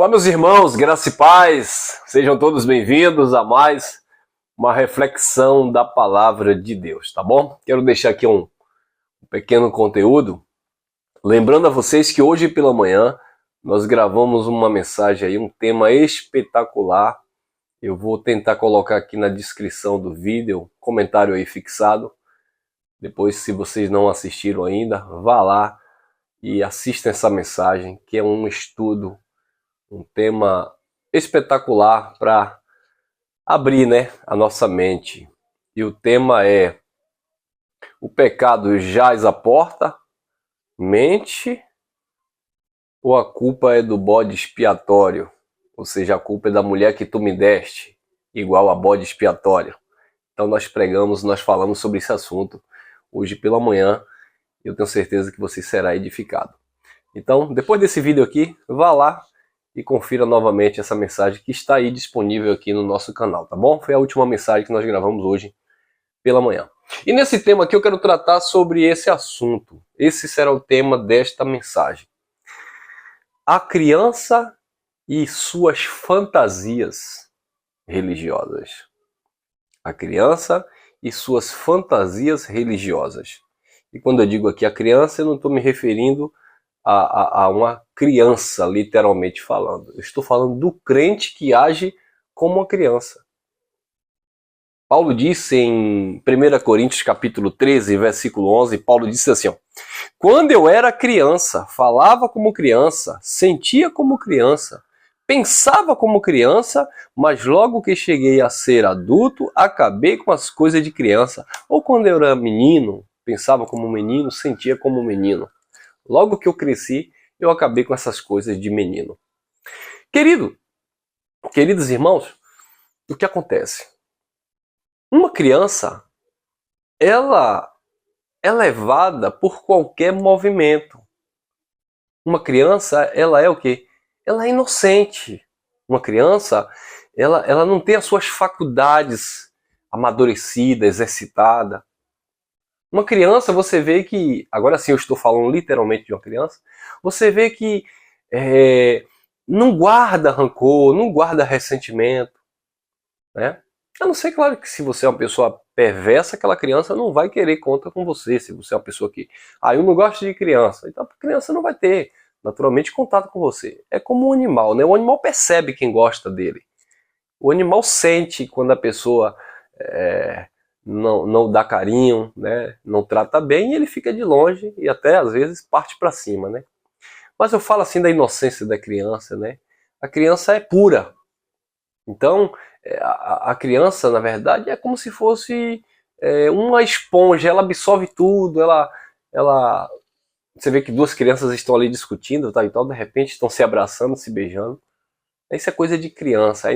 Olá, meus irmãos, graça e paz, sejam todos bem-vindos a mais uma reflexão da palavra de Deus, tá bom? Quero deixar aqui um pequeno conteúdo, lembrando a vocês que hoje pela manhã nós gravamos uma mensagem aí, um tema espetacular. Eu vou tentar colocar aqui na descrição do vídeo, comentário aí fixado. Depois, se vocês não assistiram ainda, vá lá e assista essa mensagem, que é um estudo, um tema espetacular para abrir, a nossa mente. E o tema é: o pecado jaz à porta, mente, ou a culpa é do bode expiatório? Ou seja, a culpa é da mulher que tu me deste, igual a bode expiatório. Então nós falamos sobre esse assunto hoje pela manhã. Eu tenho certeza que você será edificado. Então, depois desse vídeo aqui, vá lá e confira novamente essa mensagem que está aí disponível aqui no nosso canal, tá bom? Foi a última mensagem que nós gravamos hoje pela manhã. E nesse tema aqui eu quero tratar sobre esse assunto. Esse será o tema desta mensagem. A criança e suas fantasias religiosas. A criança e suas fantasias religiosas. E quando eu digo aqui a criança, eu não estou me referindo a uma criança, literalmente falando. Eu estou falando do crente que age como uma criança. Paulo disse em 1 Coríntios capítulo 13, versículo 11, Paulo disse assim, quando eu era criança, falava como criança, sentia como criança, pensava como criança, mas logo que cheguei a ser adulto, acabei com as coisas de criança. Ou quando eu era menino, pensava como menino, sentia como menino. Logo que eu cresci, eu acabei com essas coisas de menino. Queridos irmãos, o que acontece? Uma criança, ela é levada por qualquer movimento. Uma criança, ela é o quê? Ela é inocente. Uma criança, ela não tem as suas faculdades amadurecidas, exercitadas. Uma criança, você vê que, agora sim eu estou falando literalmente de uma criança, você vê que não guarda rancor, não guarda ressentimento, né? A não ser, claro, que se você é uma pessoa perversa, aquela criança não vai querer conta com você. Se você é uma pessoa que, eu não gosto de criança, então a criança não vai ter, naturalmente, contato com você. É como um animal, né? O animal percebe quem gosta dele. O animal sente quando a pessoa não dá carinho, né? Não trata bem, e ele fica de longe e até às vezes parte para cima, né? Mas eu falo assim da inocência da criança, né? A criança é pura. Então, a criança, na verdade, é como se fosse uma esponja, ela absorve tudo, você vê que duas crianças estão ali discutindo, tá, e tal, de repente estão se abraçando, se beijando. Isso é coisa de criança,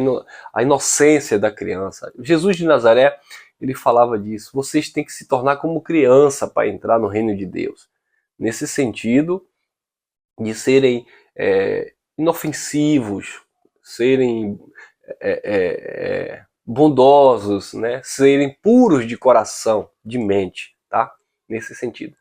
a inocência da criança. Jesus de Nazaré, ele falava disso. Vocês têm que se tornar como criança para entrar no reino de Deus. Nesse sentido de serem inofensivos, serem bondosos, né? Serem puros de coração, de mente, tá? Nesse sentido.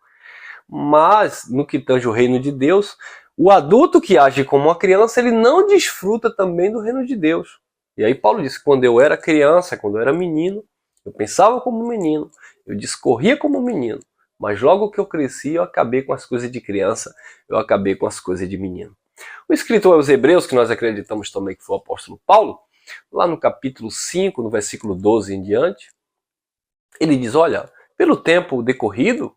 Mas, no que tange o reino de Deus, o adulto que age como uma criança, ele não desfruta também do reino de Deus. E aí Paulo disse, quando eu era criança, quando eu era menino, eu pensava como menino, eu discorria como menino, mas logo que eu cresci, eu acabei com as coisas de criança, eu acabei com as coisas de menino. O escritor aos Hebreus, que nós acreditamos também que foi o apóstolo Paulo, lá no capítulo 5, no versículo 12 em diante, ele diz, olha, pelo tempo decorrido,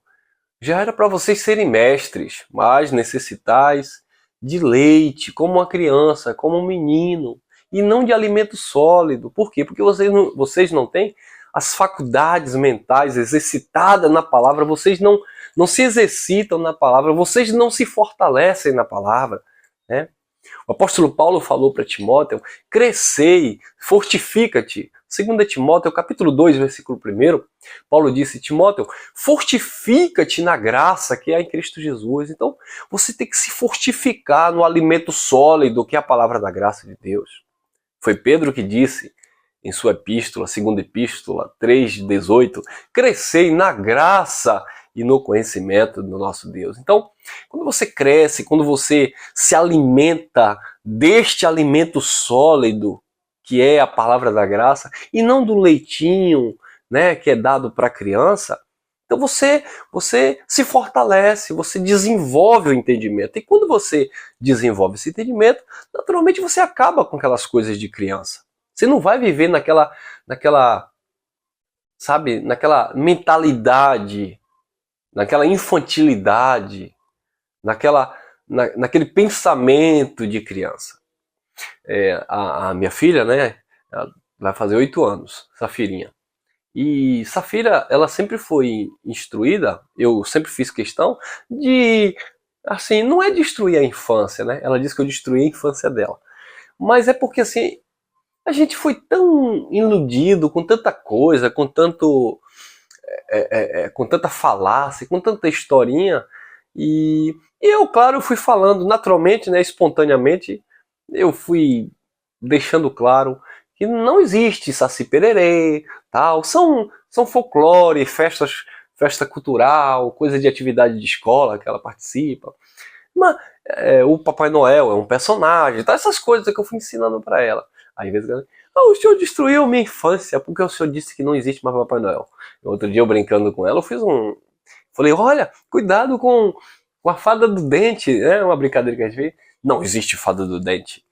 já era para vocês serem mestres, mas necessitais de leite, como uma criança, como um menino, e não de alimento sólido. Por quê? Porque vocês não têm as faculdades mentais exercitadas na palavra, vocês não se exercitam na palavra, vocês não se fortalecem na palavra, né? O apóstolo Paulo falou para Timóteo, crescei, fortifica-te. 2 Timóteo, capítulo 2, versículo 1, Paulo disse, Timóteo, fortifica-te na graça que há em Cristo Jesus. Então, você tem que se fortificar no alimento sólido que é a palavra da graça de Deus. Foi Pedro que disse em sua epístola, segunda epístola, 3:18, crescei na graça e no conhecimento do nosso Deus. Então, quando você cresce, quando você se alimenta deste alimento sólido, que é a palavra da graça, e não do leitinho, né, que é dado para a criança, então você se fortalece, você desenvolve o entendimento. E quando você desenvolve esse entendimento, naturalmente você acaba com aquelas coisas de criança. Você não vai viver naquela mentalidade, naquela infantilidade, naquele pensamento de criança. A minha filha, né, ela vai fazer 8 anos, Safirinha. E Safira, ela sempre foi instruída, eu sempre fiz questão de, assim, não é destruir a infância, né? Ela disse que eu destruí a infância dela. Mas é porque, assim, a gente foi tão iludido com tanta coisa, com tanta falácia, com tanta historinha, e eu, claro, fui falando naturalmente, né, espontaneamente, eu fui deixando claro que não existe Saci Pererê, tal, são folclore, festa cultural, coisa de atividade de escola que ela participa. Mas o Papai Noel é um personagem, tá? Essas coisas que eu fui ensinando para ela. Às vezes ela, o senhor destruiu minha infância porque o senhor disse que não existe mais Papai Noel. Outro dia eu brincando com ela, eu fiz falei, olha, cuidado com a fada do dente, né? Uma brincadeira que a gente fez. Não existe fada do dente.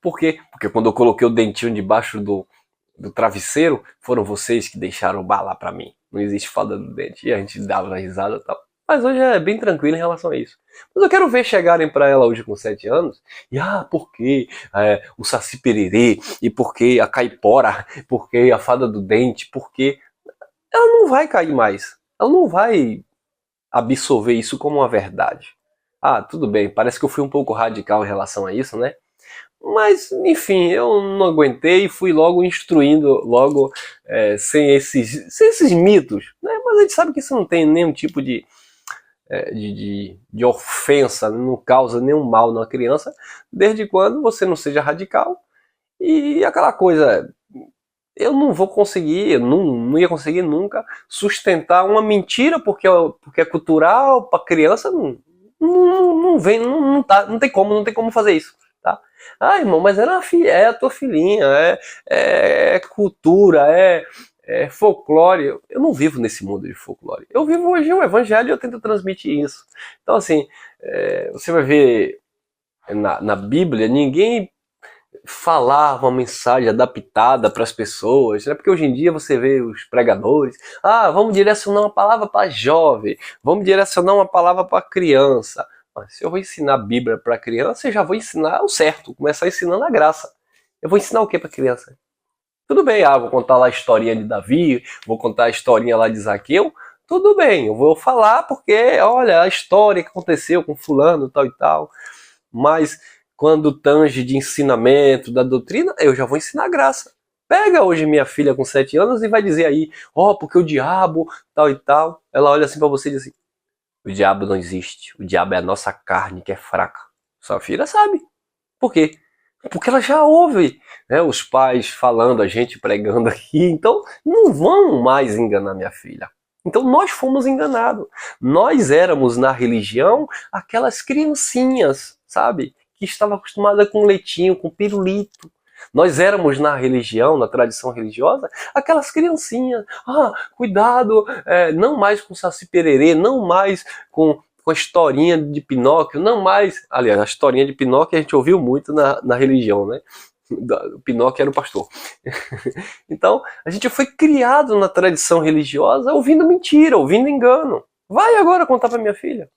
Por quê? Porque quando eu coloquei o dentinho debaixo do travesseiro, foram vocês que deixaram balar pra mim. Não existe fada do dente. E a gente dava risada e tal. Mas hoje é bem tranquilo em relação a isso. Mas eu quero ver chegarem pra ela hoje com 7 anos e, por que o Saci Pererê, e por que a caipora, por que a fada do dente, porque ela não vai cair mais. Ela não vai absorver isso como uma verdade. Tudo bem, parece que eu fui um pouco radical em relação a isso, né? Mas, enfim, eu não aguentei e fui logo instruindo, logo sem esses mitos, né? Mas a gente sabe que isso não tem nenhum tipo de ofensa, não causa nenhum mal na criança, desde quando você não seja radical. E aquela coisa, eu não vou conseguir, não ia conseguir nunca sustentar uma mentira porque é cultural para criança, não vem, não tem como fazer isso, tá? Irmão, mas é a tua filhinha, é cultura, é folclore. Eu não vivo nesse mundo de folclore. Eu vivo hoje o evangelho e eu tento transmitir isso. Então, assim, você vai ver na Bíblia, ninguém falava uma mensagem adaptada para as pessoas, né? Porque hoje em dia você vê os pregadores, vamos direcionar uma palavra para jovem, vamos direcionar uma palavra para criança. Mas se eu vou ensinar a Bíblia para criança, eu já vou ensinar o certo, começar ensinando a graça. Eu vou ensinar o que para criança? Tudo bem, vou contar lá a historinha de Davi, vou contar a historinha lá de Zaqueu, tudo bem, eu vou falar porque, olha, a história que aconteceu com fulano, tal e tal, mas quando tange de ensinamento, da doutrina, eu já vou ensinar a graça. Pega hoje minha filha com 7 anos e vai dizer aí, porque o diabo, tal e tal. Ela olha assim pra você e diz assim, o diabo não existe, o diabo é a nossa carne que é fraca. Sua filha sabe. Por quê? Porque ela já ouve, né, os pais falando, a gente pregando aqui, então não vão mais enganar minha filha. Então nós fomos enganados. Nós éramos na religião aquelas criancinhas, sabe? Que estava acostumada com leitinho, com pirulito. Nós éramos na religião, na tradição religiosa, aquelas criancinhas. Cuidado, não mais com Saci Pererê, não mais com a historinha de Pinóquio, não mais... Aliás, a historinha de Pinóquio a gente ouviu muito na religião, né? O Pinóquio era o pastor. Então, a gente foi criado na tradição religiosa ouvindo mentira, ouvindo engano. Vai agora contar para minha filha.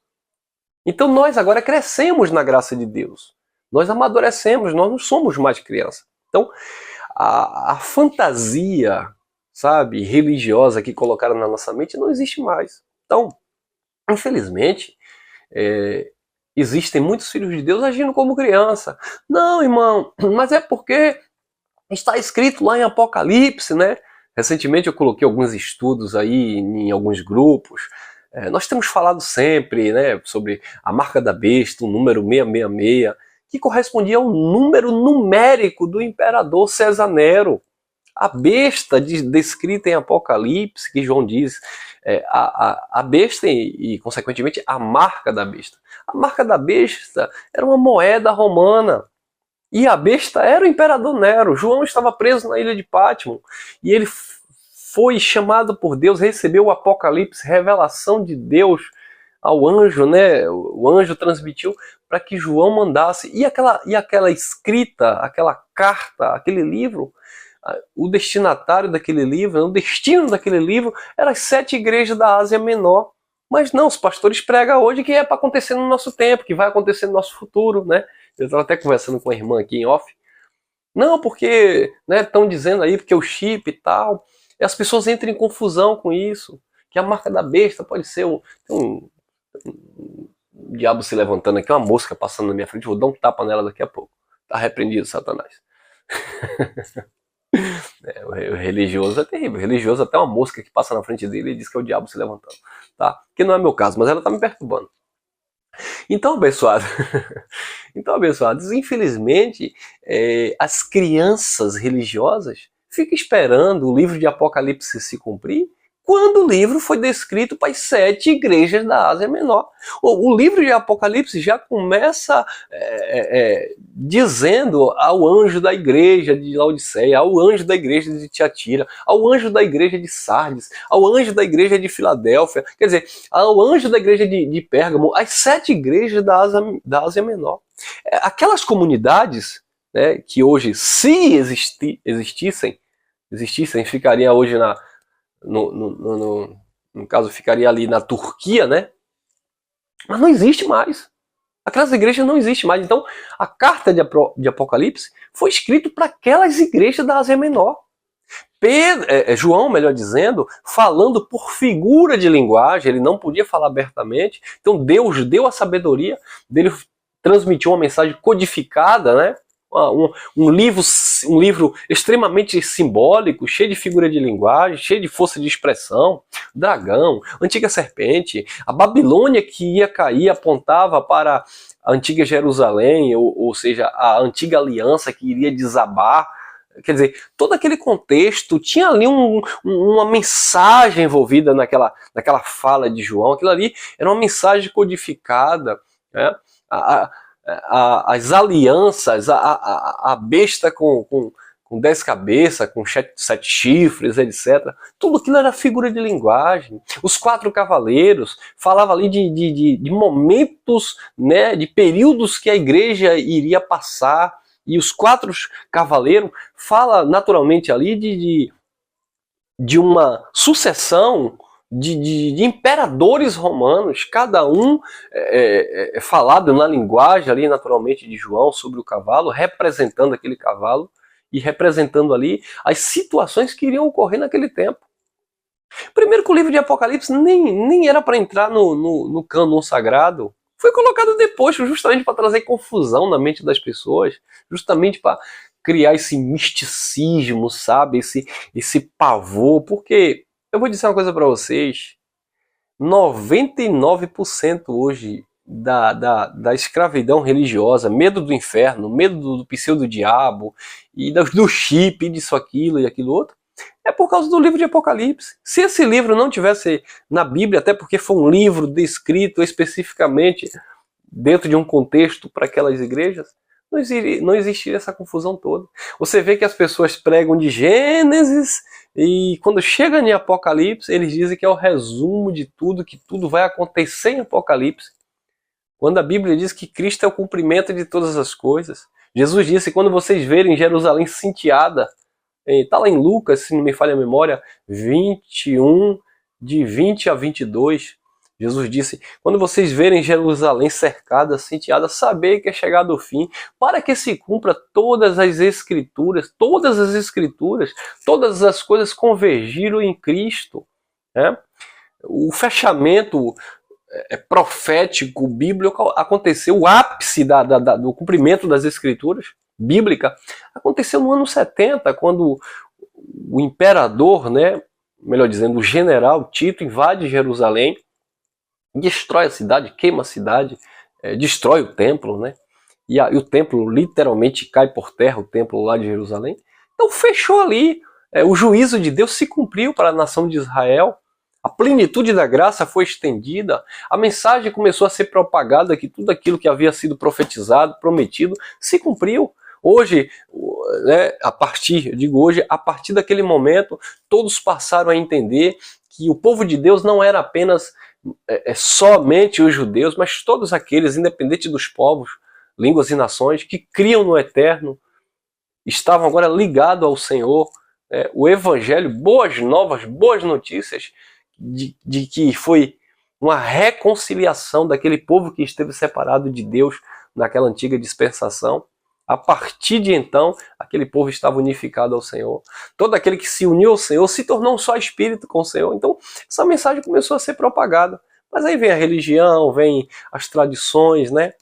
Então nós agora crescemos na graça de Deus. Nós amadurecemos, nós não somos mais criança. Então a fantasia, sabe, religiosa que colocaram na nossa mente não existe mais. Então, infelizmente, existem muitos filhos de Deus agindo como criança. Não, irmão, mas é porque está escrito lá em Apocalipse, né? Recentemente eu coloquei alguns estudos aí em alguns grupos. Nós temos falado sempre, né, sobre a marca da besta, o número 666, que correspondia ao número numérico do imperador César Nero. A besta descrita em Apocalipse, que João diz, a besta e, consequentemente, a marca da besta. A marca da besta era uma moeda romana. E a besta era o imperador Nero. João estava preso na ilha de Pátimo. E ele foi chamado por Deus, recebeu o Apocalipse, revelação de Deus ao anjo, né? O anjo transmitiu para que João mandasse. E aquela escrita, aquela carta, aquele livro, o destinatário daquele livro, o destino daquele livro era as 7 igrejas da Ásia Menor. Mas não, os pastores pregam hoje que é para acontecer no nosso tempo, que vai acontecer no nosso futuro, né? Eu estava até conversando com a irmã aqui em off. Não, porque estão dizendo aí porque o chip e tal. E as pessoas entram em confusão com isso. Que a marca da besta pode ser um diabo se levantando aqui, uma mosca passando na minha frente. Vou dar um tapa nela daqui a pouco. Tá repreendido, Satanás. O religioso é terrível. O religioso até uma mosca que passa na frente dele e diz que é o diabo se levantando. Tá? Que não é meu caso, mas ela tá me perturbando. Então, abençoados, infelizmente, as crianças religiosas ficam esperando o livro de Apocalipse se cumprir quando o livro foi descrito para as 7 igrejas da Ásia Menor. O livro de Apocalipse já começa dizendo ao anjo da igreja de Laodiceia, ao anjo da igreja de Tiatira, ao anjo da igreja de Sardes, ao anjo da igreja de Filadélfia, quer dizer, ao anjo da igreja de Pérgamo, as 7 igrejas da Ásia Menor. Aquelas comunidades, né, que hoje, se existissem, ficariam hoje no caso, ficaria ali na Turquia, né? Mas não existe mais. Aquelas igrejas não existem mais. Então, a carta de Apocalipse foi escrita para aquelas igrejas da Ásia Menor. João, melhor dizendo, falando por figura de linguagem, ele não podia falar abertamente. Então, Deus deu a sabedoria dele transmitir uma mensagem codificada, né? Um livro extremamente simbólico, cheio de figura de linguagem, cheio de força de expressão. Dragão, antiga serpente, a Babilônia que ia cair apontava para a antiga Jerusalém, ou seja, a antiga aliança que iria desabar. Quer dizer, todo aquele contexto tinha ali uma mensagem envolvida naquela fala de João. Aquilo ali era uma mensagem codificada, né? As alianças, a besta com 10 cabeças, com 7 chifres, etc. Tudo aquilo era figura de linguagem. Os 4 cavaleiros falavam ali de momentos, né, de períodos que a igreja iria passar. E os 4 cavaleiros falam naturalmente ali de uma sucessão de imperadores romanos, cada um falado na linguagem ali naturalmente de João sobre o cavalo, representando aquele cavalo e representando ali as situações que iriam ocorrer naquele tempo. Primeiro que o livro de Apocalipse nem era para entrar no cânon sagrado, foi colocado depois justamente para trazer confusão na mente das pessoas, justamente para criar esse misticismo, sabe, esse pavor, porque eu vou dizer uma coisa para vocês, 99% hoje da escravidão religiosa, medo do inferno, medo do pseudo-diabo, e do chip, disso, aquilo e aquilo outro, é por causa do livro de Apocalipse. Se esse livro não tivesse na Bíblia, até porque foi um livro descrito especificamente dentro de um contexto para aquelas igrejas, não existiria essa confusão toda. Você vê que as pessoas pregam de Gênesis e quando chega em Apocalipse, eles dizem que é o resumo de tudo, que tudo vai acontecer em Apocalipse. Quando a Bíblia diz que Cristo é o cumprimento de todas as coisas. Jesus disse, quando vocês verem Jerusalém cintiada, está lá em Lucas, se não me falha a memória, 21, de 20 a 22, Jesus disse, quando vocês verem Jerusalém cercada, cintiada, sabei que é chegado o fim, para que se cumpra todas as escrituras, todas as coisas convergiram em Cristo. Né? O fechamento profético, bíblico, aconteceu, o ápice do cumprimento das escrituras bíblica, aconteceu no ano 70, quando o imperador, né, melhor dizendo, o general Tito invade Jerusalém, destrói a cidade, queima a cidade, destrói o templo, né? E o templo literalmente cai por terra, o templo lá de Jerusalém. Então fechou ali O juízo de Deus se cumpriu para a nação de Israel. A plenitude da graça foi estendida. A mensagem começou a ser propagada que tudo aquilo que havia sido profetizado, prometido, se cumpriu. Hoje, a partir daquele momento, todos passaram a entender que o povo de Deus não era apenas somente os judeus, mas todos aqueles, independente dos povos, línguas e nações, que criam no eterno, estavam agora ligados ao Senhor. O Evangelho, boas novas, boas notícias, de que foi uma reconciliação daquele povo que esteve separado de Deus naquela antiga dispensação. A partir de então, aquele povo estava unificado ao Senhor. Todo aquele que se uniu ao Senhor se tornou um só espírito com o Senhor. Então, essa mensagem começou a ser propagada. Mas aí vem a religião, vem as tradições, né?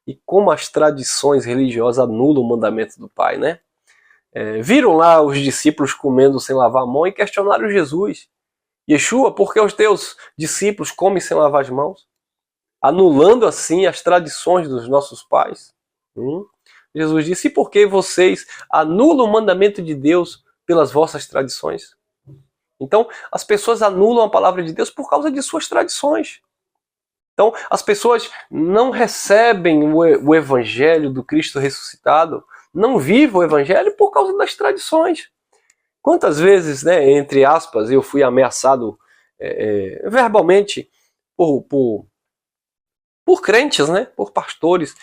E como as tradições religiosas anulam o mandamento do Pai, né? Viram lá os discípulos comendo sem lavar a mão e questionaram Jesus. Yeshua, por que os teus discípulos comem sem lavar as mãos? Anulando assim as tradições dos nossos pais. Jesus disse, e por que vocês anulam o mandamento de Deus pelas vossas tradições? Então, as pessoas anulam a palavra de Deus por causa de suas tradições. Então, as pessoas não recebem o evangelho do Cristo ressuscitado, não vivem o evangelho por causa das tradições. Quantas vezes, né, entre aspas, eu fui ameaçado verbalmente por crentes, né? Por pastores.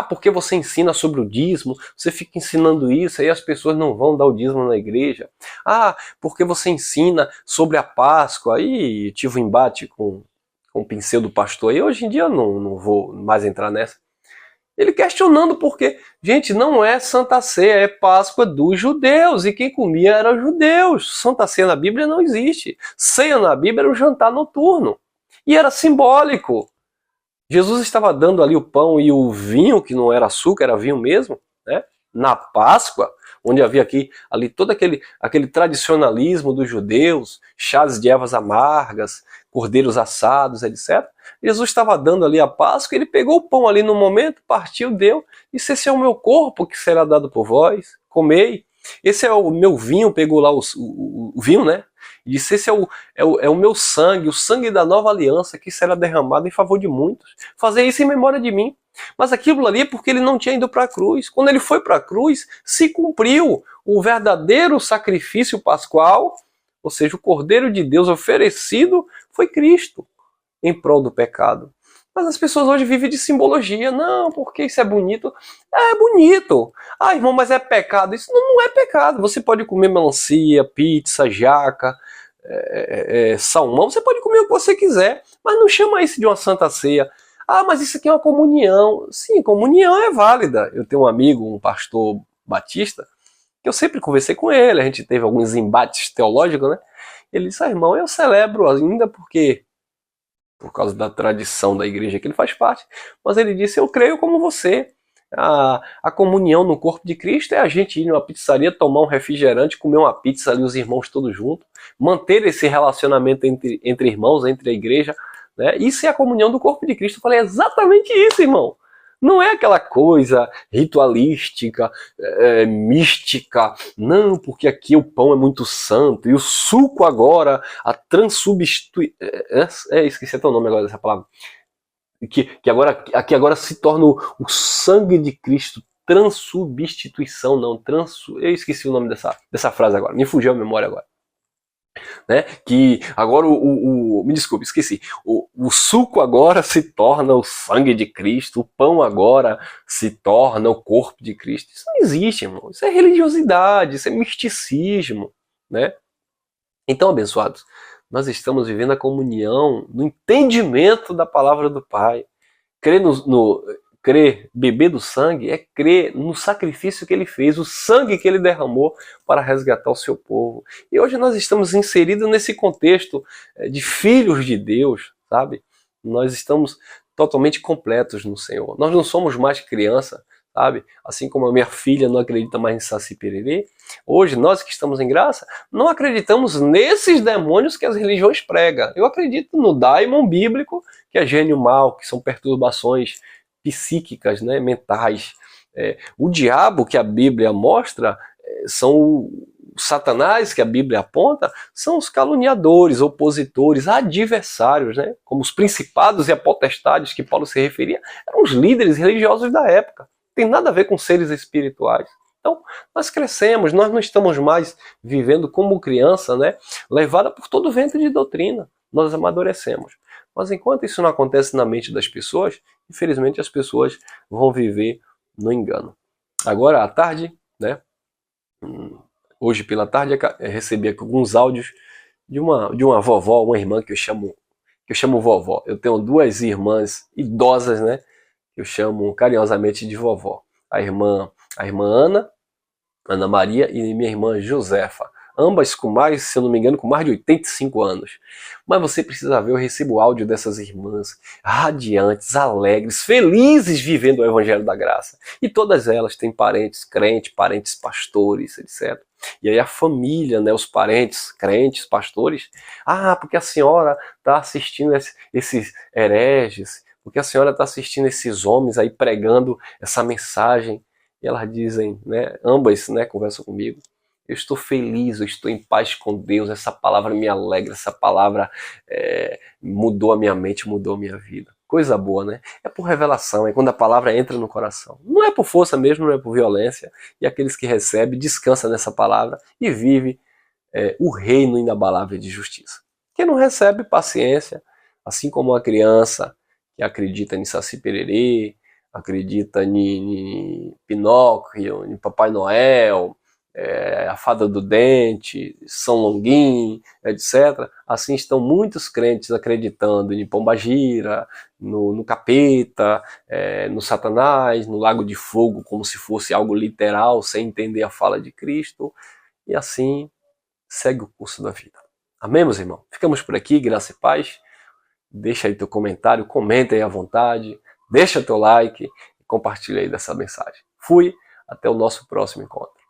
Porque você ensina sobre o dízimo, você fica ensinando isso, aí as pessoas não vão dar o dízimo na igreja. Porque você ensina sobre a Páscoa. Aí tive um embate com o pincel do pastor, e hoje em dia eu não vou mais entrar nessa. Ele questionando porque, gente, não é Santa Ceia, é Páscoa dos judeus, e quem comia eram os judeus. Santa Ceia na Bíblia não existe. Ceia na Bíblia era um jantar noturno, e era simbólico. Jesus estava dando ali o pão e o vinho, que não era açúcar, era vinho mesmo, né? Na Páscoa, onde havia ali todo aquele tradicionalismo dos judeus, chás de ervas amargas, cordeiros assados, etc. Jesus estava dando ali a Páscoa, ele pegou o pão ali no momento, partiu, deu, e disse, esse é o meu corpo que será dado por vós, comei. Esse é o meu vinho, pegou lá o vinho, né? E disse, esse é o meu sangue, o sangue da nova aliança que será derramado em favor de muitos. Fazer isso em memória de mim. Mas aquilo ali é porque ele não tinha ido para a cruz. Quando ele foi para a cruz, se cumpriu o verdadeiro sacrifício pascual, ou seja, o Cordeiro de Deus oferecido foi Cristo em prol do pecado. Mas as pessoas hoje vivem de simbologia. Não, porque isso é bonito. É bonito. Irmão, mas é pecado. Isso não é pecado. Você pode comer melancia, pizza, jaca, salmão. Você pode comer o que você quiser. Mas não chama isso de uma santa ceia. Mas isso aqui é uma comunhão. Sim, comunhão é válida. Eu tenho um amigo, um pastor batista, que eu sempre conversei com ele. A gente teve alguns embates teológicos, né? Ele disse, irmão, eu celebro ainda por causa da tradição da igreja que ele faz parte, mas ele disse, eu creio como você. A comunhão no corpo de Cristo é a gente ir numa pizzaria, tomar um refrigerante, comer uma pizza ali, os irmãos todos juntos, manter esse relacionamento entre irmãos, entre a igreja, né? Isso é a comunhão do corpo de Cristo. Eu falei, é exatamente isso, irmão. Não é aquela coisa ritualística, mística. Não, porque aqui o pão é muito santo. E o suco agora, a transubstituição... esqueci até o nome agora dessa palavra. Que agora se torna o sangue de Cristo. Transubstituição, não. Eu esqueci o nome dessa frase agora. Me fugiu a memória agora. Né? Que agora me desculpe, esqueci. O suco agora se torna o sangue de Cristo, o pão agora se torna o corpo de Cristo. Isso não existe, irmão. Isso é religiosidade, isso é misticismo, né? Então, abençoados, nós estamos vivendo a comunhão no entendimento da palavra do Pai. Crer, beber do sangue, é crer no sacrifício que ele fez, o sangue que ele derramou para resgatar o seu povo. E hoje nós estamos inseridos nesse contexto de filhos de Deus, sabe? Nós estamos totalmente completos no Senhor. Nós não somos mais criança, sabe? Assim como a minha filha não acredita mais em Saci Pererê, hoje nós que estamos em graça, não acreditamos nesses demônios que as religiões pregam. Eu acredito no daimon bíblico, que é gênio mal, que são perturbações psíquicas, né, mentais. O diabo que a Bíblia mostra são Satanás, que a Bíblia aponta, são os caluniadores, opositores, adversários, né? Como os principados e a potestades que Paulo se referia, eram os líderes religiosos da época. Não tem nada a ver com seres espirituais. Então, nós crescemos, nós não estamos mais vivendo como criança, né? Levada por todo vento de doutrina. Nós amadurecemos. Mas enquanto isso não acontece na mente das pessoas, infelizmente as pessoas vão viver no engano. Agora, à tarde, né? Hoje pela tarde eu recebi alguns áudios de uma vovó, uma irmã que eu chamo vovó. Eu tenho duas irmãs idosas, né? Que eu chamo carinhosamente de vovó. A irmã Ana Maria, e minha irmã Josefa. Ambas com mais, se eu não me engano, com mais de 85 anos. Mas você precisa ver, eu recebo áudio dessas irmãs radiantes, alegres, felizes vivendo o Evangelho da Graça. E todas elas têm parentes crentes, parentes pastores, etc. E aí a família, né, os parentes crentes, pastores, porque a senhora está assistindo esses hereges, porque a senhora está assistindo esses homens aí pregando essa mensagem. E elas dizem, né, ambas, né, conversam comigo, eu estou feliz, eu estou em paz com Deus, essa palavra me alegra, essa palavra mudou a minha mente, mudou a minha vida. Coisa boa, né? É por revelação, é quando a palavra entra no coração. Não é por força mesmo, não é por violência. E aqueles que recebem, descansam nessa palavra e vivem o reino inabalável de justiça. Quem não recebe, paciência, assim como uma criança que acredita em Saci Pererê, acredita em Pinóquio, em Papai Noel, a Fada do Dente, São Longuinho, etc. Assim estão muitos crentes acreditando em Pombagira, no capeta, no Satanás, no lago de fogo, como se fosse algo literal, sem entender a fala de Cristo, e assim segue o curso da vida. Amém, meus irmãos? Ficamos por aqui, graça e paz. Deixa aí teu comentário, comenta aí à vontade, deixa teu like e compartilha aí dessa mensagem. Fui, até o nosso próximo encontro.